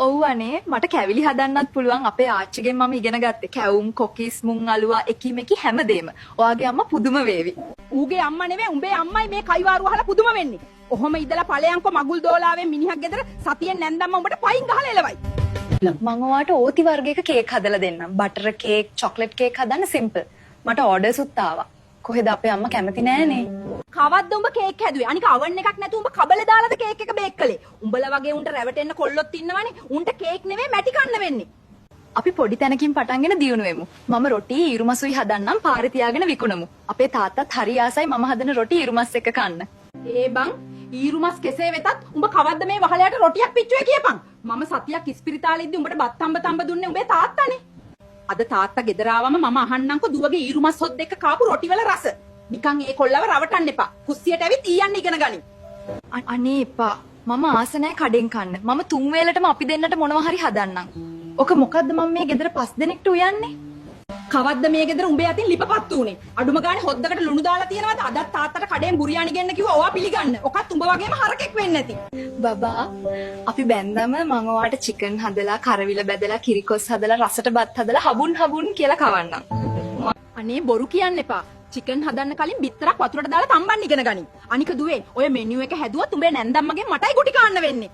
ඔව් අනේ මට කැවිලි හදන්නත් පුළුවන්. අපේ ආච්චිගෙන් මම ඉගෙන ගත්තේ කැවුම් කොකිස් මුං අලුවා එකිමෙකි හැමදේම. ඔයාගේ අම්මා පුදුම වේවි. ඌගේ අම්මා නෙවෙයි උඹේ අම්මයි මේ කයිවාරු අහලා පුදුම වෙන්නේ. ඔහොම ඉඳලා ඵලයන්කෝ මගුල් දෝලාවෙන් මිනිහක් ගෙදර සතියෙන් නැන්දම්ම උඹට පයින් ගහලා එලවයි. මම ඔයාට ඕති වර්ගයක කේක් හදලා දෙන්නම්. බටර් කේක්, චොක්ලට් කේක් හදන්න සිම්පල්. මට ඕඩර්ස් උත් ආවා. කොහෙද අපේ අම්මා කැමති නෑනේ. කවද්ද උඹ කේක් හැදුවේ? අනික අවන් එකක් නැතුව උඹ කබල දාලාද කේක් එක බේක් කළේ? උඹලා වගේ උන්ට රැවටෙන්න කොල්ලොත් ඉන්නවනේ. උන්ට කේක් නෙවෙයි මැටි කන්න වෙන්නේ. අපි පොඩි තැනකින් පටන්ගෙන දියුණු වෙමු. මම රොටි ඊරුමසුයි හදන්නම් පාරේ තියාගෙන විකුණමු. අපේ තාත්තත් හරි ආසයි මම හදන රොටි ඊරුමස් එක්ක කන්න. ඒ බං ඊරුමස් කෙසේ වෙතත් උඹ කවද්ද මේ වහලයට රොටියක් පිච්චුවේ කියපන්. මම සතියක් ඉස්පිරිතාලේ ඉද්දි උඹට බත් තඹ දුන්නේ උඹේ තාත්තානේ. අද තාත්තා ගෙදර ආවම මම අහන්නම්කෝ දුවගේ ඊරුමස් හොත් එක්ක කාපු රොටි වල රස. නිකන් ඒ කොල්ලව රවටන්න එපා. කුස්සියට ඇවිත් ඊයන්න ඉගෙන ගනි. අනේ එපා. මම ආස නැහැ කඩෙන් කන්න. මම තුන් වේලටම අපි දෙන්නට මොනවා හරි හදන්නම්. ඔක මොකද්ද මම මේ ගෙදර 5 දෙනෙක්ට උයන්නේ? කවද්ද මේ ගෙදර උඹේ අතින් ලිපපත් උනේ? අඩුම ගානේ හොද්දකට ලුණු දාලා තියෙනවද? අදත් තාත්තට කඩෙන් බුරියානි ගෙන්න කිව්වා. ඔයා පිළිගන්න. ඔකත් උඹ වගේම හරකෙක් වෙන්නේ නැති. බබා අපි බැන්දම මම ඔයාට චිකන් හදලා, කරවිල බැදලා, කිරිකොස් හදලා, රසට බත් හදලා හබුන් කියලා කවන්නම්. අනේ බොරු කියන්න එපා. චිකන් හදන්න කලින් බිත්තරක් වතුරට දාලා තම්බන්න ඉගෙන ගනි. අනික දුවේ ඔය මෙනියු එක හැදුවත් උඹේ නැන්දම්මගෙන් මටයි ගුටි කාන්න වෙන්නේ.